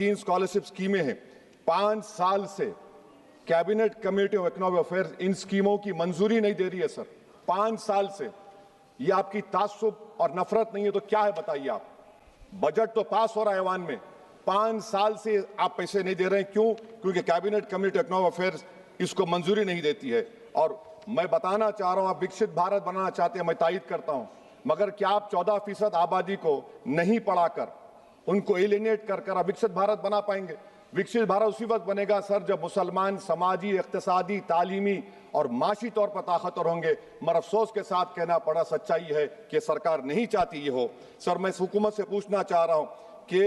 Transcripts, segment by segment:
3 scholarship स्कीमें हैं। 5 साल से cabinet committee of economic affairs in स्कीमों की मंजूरी नहीं दे रही है सर। 5 साल से। ये आपकी तासुब और नफरत नहीं है तो क्या है बताइए आप। बजट तो पास हो रहा है ऐवान में, 5 साल से आप पैसे नहीं दे रहे हैं। क्यों? क्योंकि cabinet committee of economic affairs इसको मंजूरी नहीं देती है। और मैं बताना चाह रहा हूं, आप विकसित भारत बनाना चाहते हैं, मैं तायद करता हूं, मगर क्या आप 14% आबादी को नहीं पढ़ाकर, उनको एलिनेट कर आप विकसित भारत बना पाएंगे? विकसित भारत उसी वक्त बनेगा सर जब मुसलमान समाजी, इक्तिसादी, तालीमी और माशी तौर पर ताकतवर होंगे। मगर अफसोस के साथ कहना पड़ा, सच्चाई है कि सरकार नहीं चाहती ये हो। सर मैं इस हुकूमत से पूछना चाह रहा हूं कि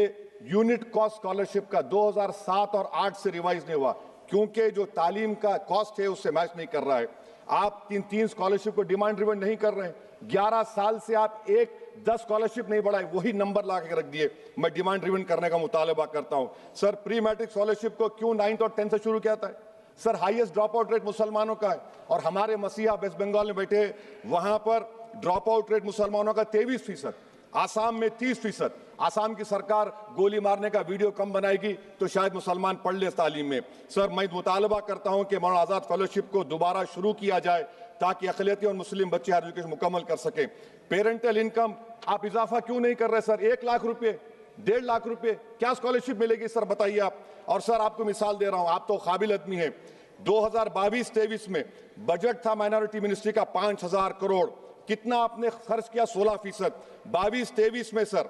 यूनिट कॉस्ट स्कॉलरशिप का 2007 और 8 से रिवाइज नहीं हुआ, क्योंकि जो तालीम का कॉस्ट है उससे मैच नहीं कर रहा है। आप 3 स्कॉलरशिप को डिमांड ड्रिवन नहीं कर रहे हैं। 11 साल से आप 10 स्कॉलरशिप नहीं बढ़ाए, वही नंबर ला के रख दिए। मैं डिमांड ड्रिवन करने का मुतालबा करता हूं। सर प्री मैट्रिक स्कॉलरशिप को क्यों 9th और 10th से शुरू किया था? Sir highest drop out rate मुसलमानों का है, और हमारे मसीहा वेस्ट बंगाल में बैठे, वहां पर ड्रॉप आउट रेट मुसलमानों का 23%, आसाम में 30%। आसाम की सरकार गोली मारने का वीडियो कम बनाएगी तो शायद मुसलमान पढ़ ले तालीम में। सर मैं मुतालबा करता हूं कि मौलाना आजाद फेलोशिप को दोबारा शुरू किया जाए ताकि अक़लियती और मुस्लिम बच्चे हायर एजुकेशन मुकम्मल कर सकें। पेरेंटल इनकम आप इजाफा क्यों नहीं कर रहे सर? 1 लाख रुपए, 1.5 लाख रुपए क्या स्कॉलरशिप मिलेगी सर बताइए आप। और सर आपको मिसाल दे रहा हूं, आप तो काबिल आदमी हैं। 2022-23 में बजट था माइनॉरिटी मिनिस्ट्री का 5,000 करोड़, कितना आपने खर्च किया? 16%। 22-23 में सर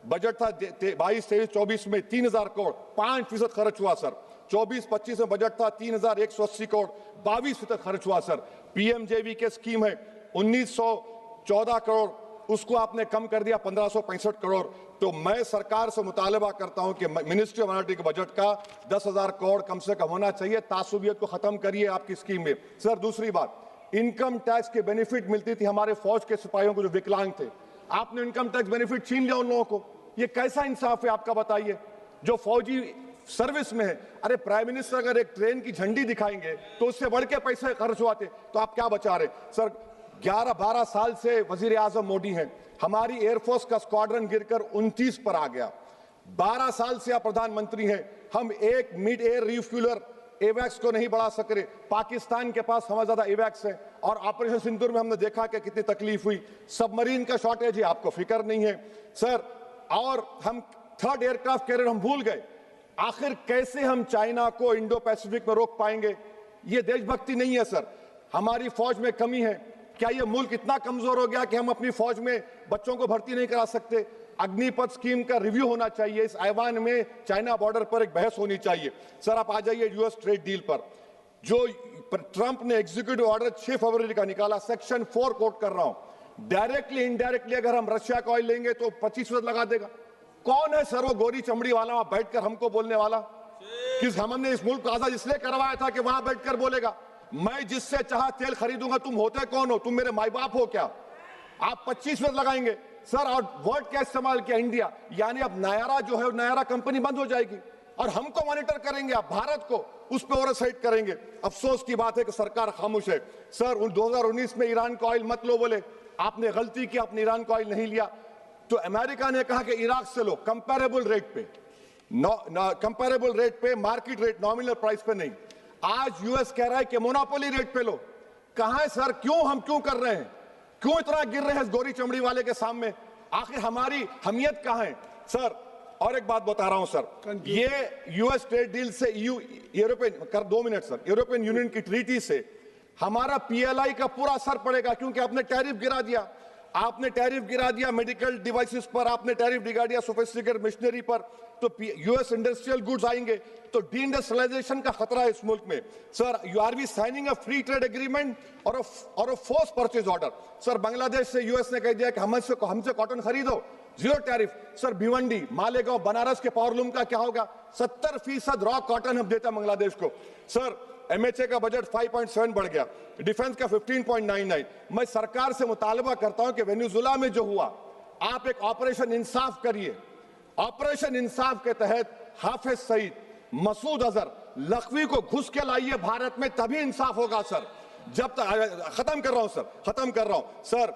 बजट था 22-23-24 में 3,000 करोड़, 5% खर्च हुआ सर। 24-25 में बजट था 3,180 करोड़, 22% खर्च हुआ सर। पीएमजेवी के स्कीम है 1,914 करोड़, उसको आपने कम कर दिया 1,565 करोड़। तो मैं सरकार से मुतालबा करता हूं कि मिनिस्ट्री ऑफ माइनॉरिटी के बजट का 10,000 करोड़ कम से कम होना चाहिए। तासुबियत को खत्म करिए आपकी स्कीम में। सर दूसरी बात, इनकम टैक्स के बेनिफिट मिलती थी हमारे फौज के सिपाहियों को जो विकलांग थे, आपने इनकम टैक्स बेनिफिट छीन लिया उन लोगों को। ये कैसा इंसाफ है आपका बताइए, जो फौजी सर्विस में है। अरे प्राइम मिनिस्टर अगर एक ट्रेन की झंडी दिखाएंगे तो उससे बढ़ के पैसे खर्च हुआते, तो आप क्या बचा रहे? सर 11-12 साल से वजीर आजम मोदी हैं, हमारी एयरफोर्स का स्क्वाड्रन गिरकर 29 पर आ गया। 12 साल से आप प्रधानमंत्री हैं, हम एक मिड एयर रिफ्यूलर एवैक्स को नहीं बढ़ा सक रहे। पाकिस्तान के पास हमारे ज्यादा एवैक्स है, और ऑपरेशन सिंदूर में हमने देखा कि कितनी तकलीफ हुई। सबमरीन का शॉर्टेज है, आपको फिक्र नहीं है सर। और हम 3rd एयरक्राफ्ट कैरियर हम भूल गए। आखिर कैसे हम चाइना को इंडो पैसिफिक में रोक पाएंगे? ये देशभक्ति नहीं है सर। हमारी फौज में कमी है। क्या ये मुल्क इतना कमजोर हो गया कि हम अपनी फौज में बच्चों को भर्ती नहीं करा सकते? अग्निपथ स्कीम का रिव्यू होना चाहिए। इस ऐवान में चाइना बॉर्डर पर एक बहस होनी चाहिए। सर आप आ जाइए यूएस ट्रेड डील पर, जो ट्रंप ने एग्जीक्यूटिव ऑर्डर 6 फरवरी का निकाला, सेक्शन 4 कोट कर रहा हूं। डायरेक्टली इनडायरेक्टली अगर हम रशिया का ऑयल लेंगे तो 25% लगा देगा। कौन है सर वो गोरी चमड़ी वाला वहां बैठकर हमको बोलने वाला? किस हमने इस मुल्क को आजाद इसलिए करवाया था कि वहां बैठकर बोलेगा मैं जिससे चाह तेल खरीदूंगा। तुम होते कौन हो? तुम मेरे माई बाप हो क्या? आप 25% लगाएंगे सर। और वर्ड क्या इस्तेमाल किया? इंडिया, यानी अब नायारा जो है, नायारा कंपनी बंद हो जाएगी और हमको मॉनिटर करेंगे आप, भारत को उस पर ओवरसाइट करेंगे। अफसोस की बात है कि सरकार खामोश है। सर 2019 में ईरान का ऑयल मत लो बोले, आपने गलती की, आपने ईरान का ऑयल नहीं लिया। तो अमेरिका ने कहा कि इराक से लो, कंपेरेबल रेट पे, कंपेरेबल रेट पे, मार्केट रेट, नॉमिनल प्राइस पे नहीं। आज यूएस कह रहा है कि मोनोपोली रेट पे लो। कहां है सर? क्यों हम क्यों कर रहे हैं? क्यों इतना गिर रहे हैं इस गोरी चमड़ी वाले के सामने? आखिर हमारी हमियत कहां है सर? और एक बात बता रहा हूं सर, ये यूएस ट्रेड डील से यूरोपियन कर 2 मिनट सर, यूरोपियन यूनियन की ट्रीटी से हमारा पीएलआई का पूरा असर पड़ेगा, क्योंकि आपने टैरिफ गिरा दिया। आपने टैरिफ गिरा दिया मेडिकल डिवाइसेस पर, आपने टैरिफ गिरा दिया सोफिस्टिकेटेड मशीनरी पर। तो यूएस इंडस्ट्रियल गुड्स आएंगे तो डी-इंडस्ट्रियलाइजेशन का खतरा है इस मुल्क में। Sir you are we signing a free trade agreement और a force purchase order. Sir Bangladesh से यूएस ने कह दिया कि हमसे कॉटन खरीदो, 0 टैरिफ। सर भिवंडी, मालेगांव, बनारस के पावरलूम का क्या होगा? 70% रॉ कॉटन हम देते हैं बांग्लादेश को। सर एमएचए का बजट 5.7 बढ़ गया, डिफेंस का 15.99। मैं सरकार से मुतालबा करता हूं कि वेनेजुएला में जो हुआ, आप एक ऑपरेशन इंसाफ करिए। ऑपरेशन इंसाफ के तहत हाफिज सईद, मसूद अजहर, लखवी को घुस के लाइए भारत में, तभी इंसाफ होगा सर। जब तक खत्म कर रहा हूं सर,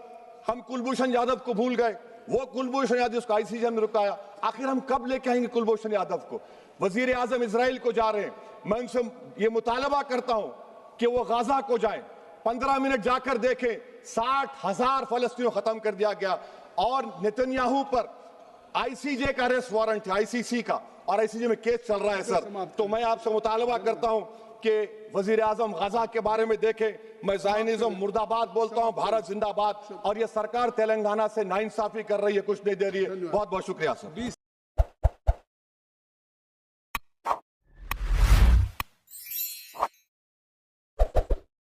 हम कुलभूषण यादव को भूल गए। वो कुलभूषण यादव जिसको आईसीजे में रुकाया, आखिर हम कब लेके आएंगे कुलभूषण यादव को? वजीर आजम इसराइल को जा रहे हैं, मैं उनसे ये मुतालबा करता हूं कि वो गाजा को जाएं, 15 मिनट जाकर देखें, 60,000 फलस्तीनियों खत्म कर दिया गया। और नेतन्याहू पर आईसीजे का अरेस्ट वारंट है, आईसीसी का, और आईसीजे में केस चल रहा है सर। तो मैं आपसे मुतालबा करता हूं कि वजीर आजम गाजा के बारे में देखें। मैं ज़ायनिज़्म मुर्दाबाद बोलता हूं, भारत जिंदाबाद। और ये सरकार तेलंगाना से नाइंसाफी कर रही है, कुछ नहीं दे रही है। बहुत बहुत शुक्रिया सर।